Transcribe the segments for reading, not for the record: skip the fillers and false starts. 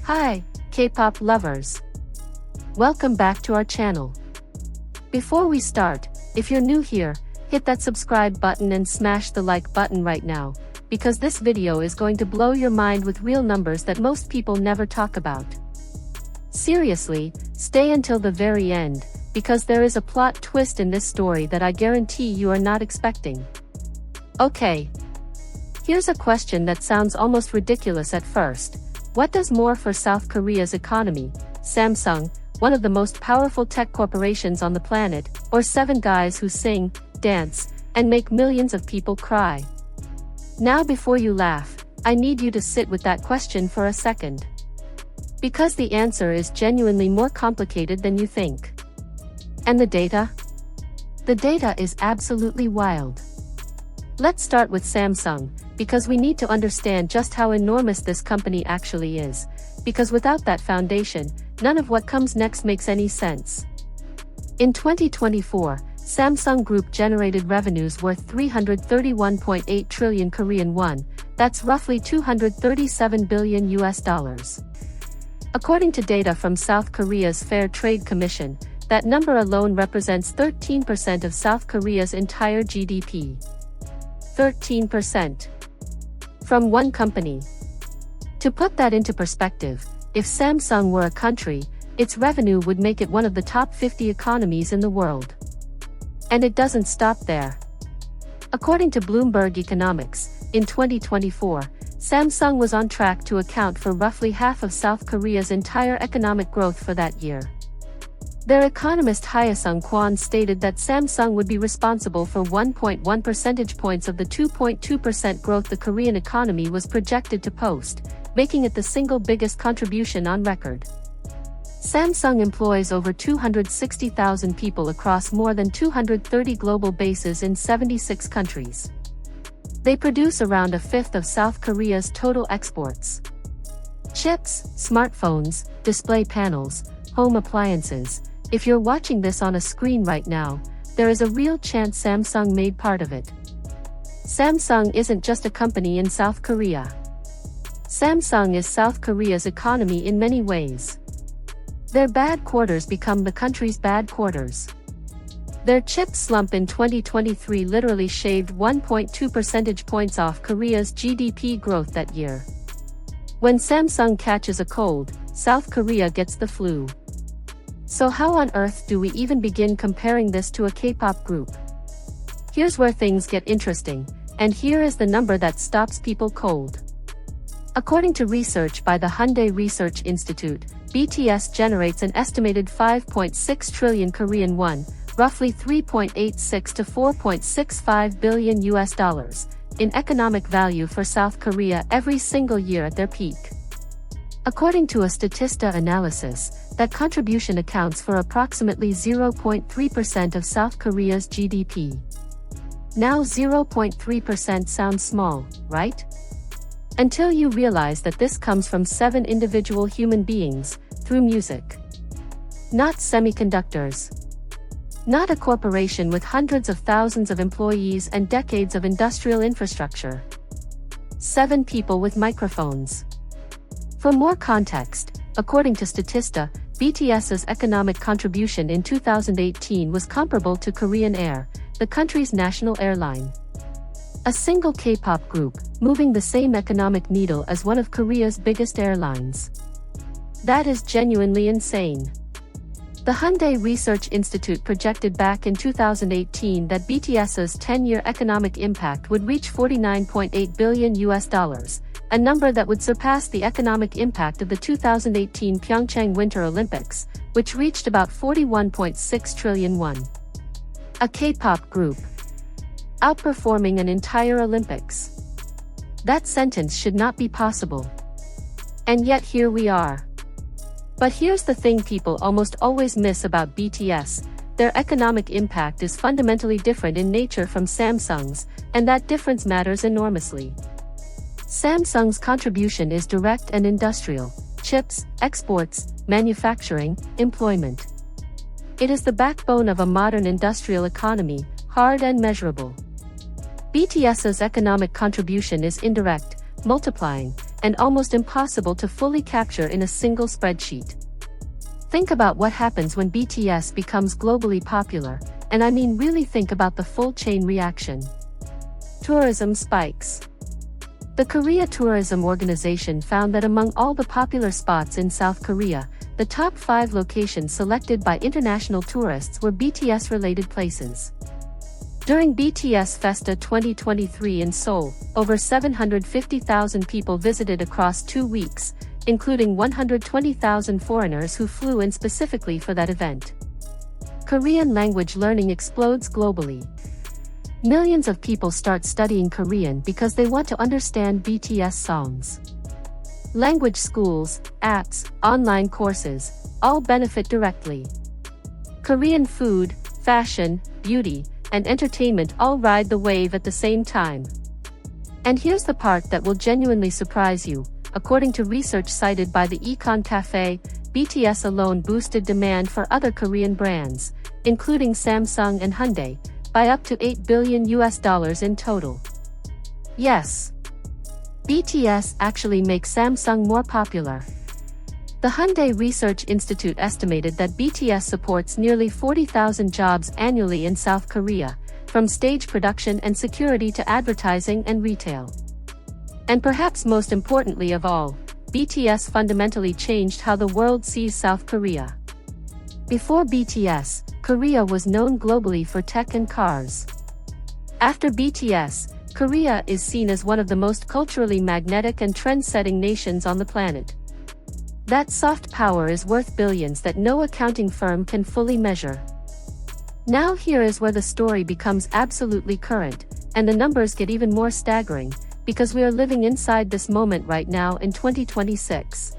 Hi, K-pop lovers. Welcome back to our channel. Before we start, if you're new here, hit that subscribe button and smash the like button right now, because this video is going to blow your mind with real numbers that most people never talk about. Seriously, stay until the very end, because there is a plot twist in this story that I guarantee you are not expecting. Okay. Here's a question that sounds almost ridiculous at first. What does more for South Korea's economy, Samsung, one of the most powerful tech corporations on the planet, or 7 guys who sing, dance, and make millions of people cry? Now before you laugh, I need you to sit with that question for a second. Because the answer is genuinely more complicated than you think. And the data? The data is absolutely wild. Let's start with Samsung, because we need to understand just how enormous this company actually is, because without that foundation, none of what comes next makes any sense. In 2024, Samsung Group generated revenues worth 331.8 trillion Korean won, that's roughly $237 billion US. According to data from South Korea's Fair Trade Commission, that number alone represents 13% of South Korea's entire GDP. 13%. From one company. To put that into perspective, if Samsung were a country, its revenue would make it one of the top 50 economies in the world. And it doesn't stop there. According to Bloomberg Economics, in 2024, Samsung was on track to account for roughly half of South Korea's entire economic growth for that year. Their economist Hyesung Kwon stated that Samsung would be responsible for 1.1 percentage points of the 2.2% growth the Korean economy was projected to post, making it the single biggest contribution on record. Samsung employs over 260,000 people across more than 230 global bases in 76 countries. They produce around a fifth of South Korea's total exports. Chips, smartphones, display panels, home appliances. If you're watching this on a screen right now, there is a real chance Samsung made part of it. Samsung isn't just a company in South Korea. Samsung is South Korea's economy in many ways. Their bad quarters become the country's bad quarters. Their chip slump in 2023 literally shaved 1.2 percentage points off Korea's GDP growth that year. When Samsung catches a cold, South Korea gets the flu. So how on earth do we even begin comparing this to a K-pop group? Here's where things get interesting, and here is the number that stops people cold. According to research by the Hyundai Research Institute, BTS generates an estimated 5.6 trillion Korean won, roughly 3.86 to 4.65 billion US, in economic value for South Korea every single year at their peak. According to a Statista analysis, that contribution accounts for approximately 0.3% of South Korea's GDP. Now 0.3% sounds small, right? Until you realize that this comes from 7 individual human beings, through music. Not semiconductors. Not a corporation with hundreds of thousands of employees and decades of industrial infrastructure. 7 people with microphones. For more context, according to Statista, BTS's economic contribution in 2018 was comparable to Korean Air, the country's national airline. A single K-pop group, moving the same economic needle as one of Korea's biggest airlines. That is genuinely insane. The Hyundai Research Institute projected back in 2018 that BTS's 10-year economic impact would reach $49.8 billion US, a number that would surpass the economic impact of the 2018 Pyeongchang Winter Olympics, which reached about 41.6 trillion won. A K-pop group outperforming an entire Olympics. That sentence should not be possible. And yet here we are. But here's the thing people almost always miss about BTS, their economic impact is fundamentally different in nature from Samsung's, and that difference matters enormously. Samsung's contribution is direct and industrial, chips, exports, manufacturing, employment. It is the backbone of a modern industrial economy, hard and measurable. BTS's economic contribution is indirect, multiplying, and almost impossible to fully capture in a single spreadsheet. Think about what happens when BTS becomes globally popular, and I mean really think about the full chain reaction. Tourism spikes. The Korea Tourism Organization found that among all the popular spots in South Korea, the top 5 locations selected by international tourists were BTS-related places. During BTS Festa 2023 in Seoul, over 750,000 people visited across 2 weeks, including 120,000 foreigners who flew in specifically for that event. Korean language learning explodes globally. Millions of people start studying Korean because they want to understand BTS songs. Language schools, apps, online courses, all benefit directly. Korean food, fashion, beauty, and entertainment all ride the wave at the same time. And here's the part that will genuinely surprise you. According to research cited by the Econ Cafe, BTS alone boosted demand for other Korean brands, including Samsung and Hyundai, by up to $8 billion in total. Yes, BTS actually makes Samsung more popular. The Hyundai Research Institute estimated that BTS supports nearly 40,000 jobs annually in South Korea, from stage production and security to advertising and retail. And perhaps most importantly of all, BTS fundamentally changed how the world sees South Korea. Before BTS, Korea was known globally for tech and cars. After BTS, Korea is seen as one of the most culturally magnetic and trend-setting nations on the planet. That soft power is worth billions that no accounting firm can fully measure. Now here is where the story becomes absolutely current, and the numbers get even more staggering, because we are living inside this moment right now in 2026.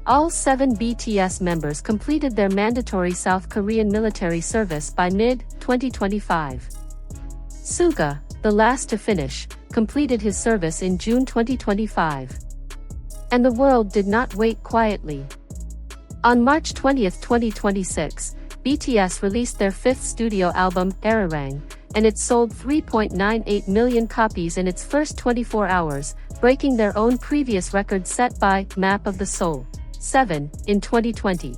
All 7 BTS members completed their mandatory South Korean military service by mid-2025. Suga, the last to finish, completed his service in June 2025. And the world did not wait quietly. On March 20, 2026, BTS released their 5th studio album, Arirang, and it sold 3.98 million copies in its first 24 hours, breaking their own previous record set by Map of the Soul 7 in 2020.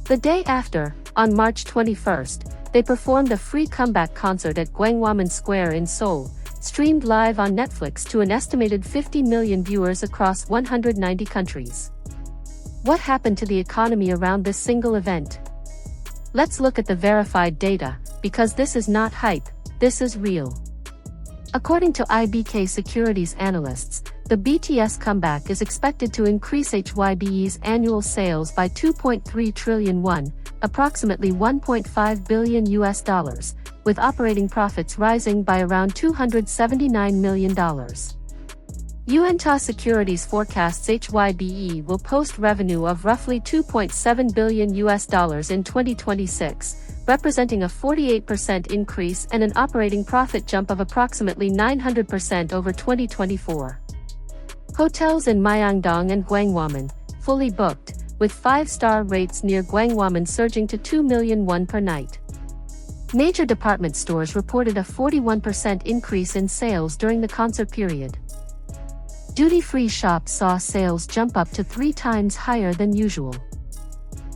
The day after, on March 21st, they performed a free comeback concert at Gwanghwamun Square in Seoul, streamed live on Netflix to an estimated 50 million viewers across 190 countries. What happened to the economy around this single event? Let's look at the verified data, because this is not hype, this is real. According to IBK Securities analysts, the BTS comeback is expected to increase HYBE's annual sales by 2.3 trillion won, approximately $1.5 billion, with operating profits rising by around $279 million. Yuanta Securities forecasts HYBE will post revenue of roughly $2.7 billion in 2026, representing a 48% increase and an operating profit jump of approximately 900% over 2024. Hotels in Myeongdong and Gwanghwamun, fully booked, with 5-star rates near Gwanghwamun surging to 2 million won per night. Major department stores reported a 41% increase in sales during the concert period. Duty-free shops saw sales jump up to 3 times higher than usual.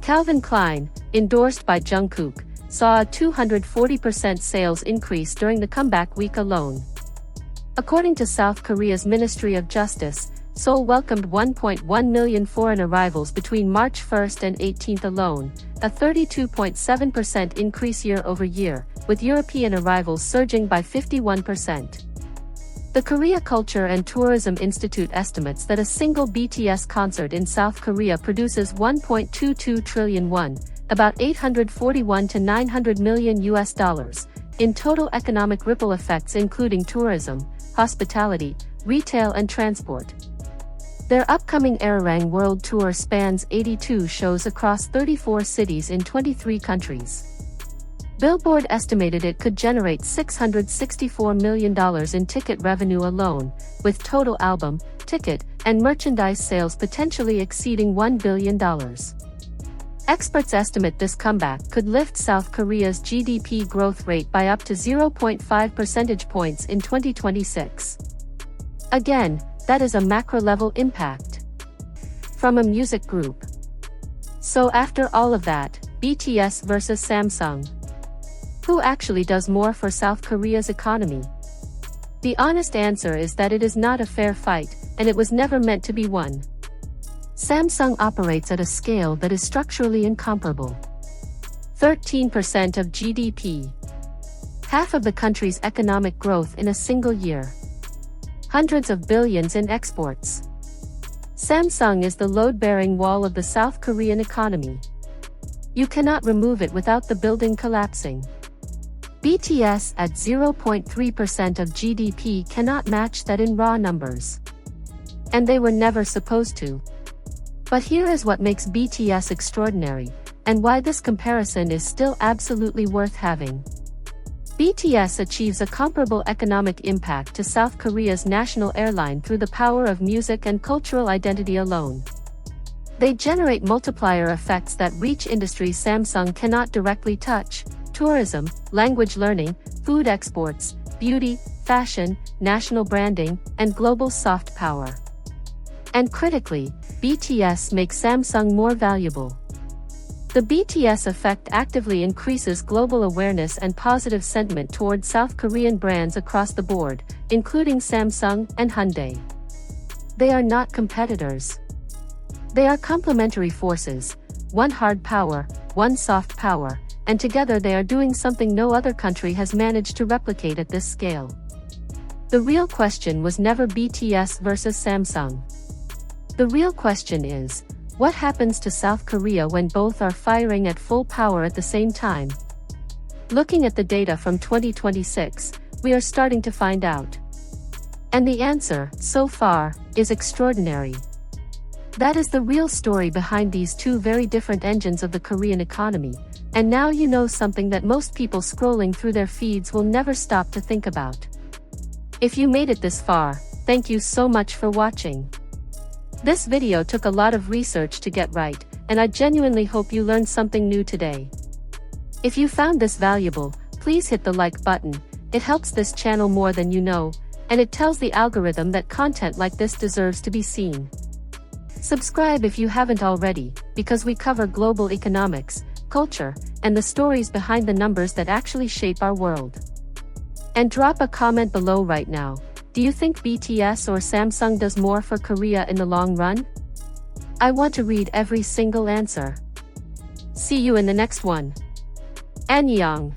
Calvin Klein, endorsed by Jungkook, saw a 240% sales increase during the comeback week alone. According to South Korea's Ministry of Justice, Seoul welcomed 1.1 million foreign arrivals between March 1st and 18th alone, a 32.7% increase year-over-year, with European arrivals surging by 51%. The Korea Culture and Tourism Institute estimates that a single BTS concert in South Korea produces 1.22 trillion won, about $841 to $900 million, in total economic ripple effects including tourism, hospitality, retail and transport. Their upcoming Arirang World Tour spans 82 shows across 34 cities in 23 countries. Billboard estimated it could generate $664 million in ticket revenue alone, with total album, ticket, and merchandise sales potentially exceeding $1 billion. Experts estimate this comeback could lift South Korea's GDP growth rate by up to 0.5 percentage points in 2026. Again, that is a macro-level impact. From a music group. So after all of that, BTS versus Samsung. Who actually does more for South Korea's economy? The honest answer is that it is not a fair fight, and it was never meant to be one. Samsung operates at a scale that is structurally incomparable. 13% of GDP. Half of the country's economic growth in a single year. Hundreds of billions in exports. Samsung is the load-bearing wall of the South Korean economy. You cannot remove it without the building collapsing. BTS at 0.3% of GDP cannot match that in raw numbers. And they were never supposed to. But here is what makes BTS extraordinary, and why this comparison is still absolutely worth having. BTS achieves a comparable economic impact to South Korea's national airline through the power of music and cultural identity alone. They generate multiplier effects that reach industries Samsung cannot directly touch: tourism, language learning, food exports, beauty, fashion, national branding, and global soft power. And critically, BTS makes Samsung more valuable. The BTS effect actively increases global awareness and positive sentiment toward South Korean brands across the board, including Samsung and Hyundai. They are not competitors. They are complementary forces, one hard power, one soft power, and together they are doing something no other country has managed to replicate at this scale. The real question was never BTS versus Samsung. The real question is, what happens to South Korea when both are firing at full power at the same time? Looking at the data from 2026, we are starting to find out. And the answer, so far, is extraordinary. That is the real story behind these two very different engines of the Korean economy, and now you know something that most people scrolling through their feeds will never stop to think about. If you made it this far, thank you so much for watching. This video took a lot of research to get right, and I genuinely hope you learned something new today. If you found this valuable, please hit the like button. It helps this channel more than you know, and it tells the algorithm that content like this deserves to be seen. Subscribe if you haven't already, because we cover global economics, culture, and the stories behind the numbers that actually shape our world. And drop a comment below right now. Do you think BTS or Samsung does more for Korea in the long run? I want to read every single answer. See you in the next one. Annyeong.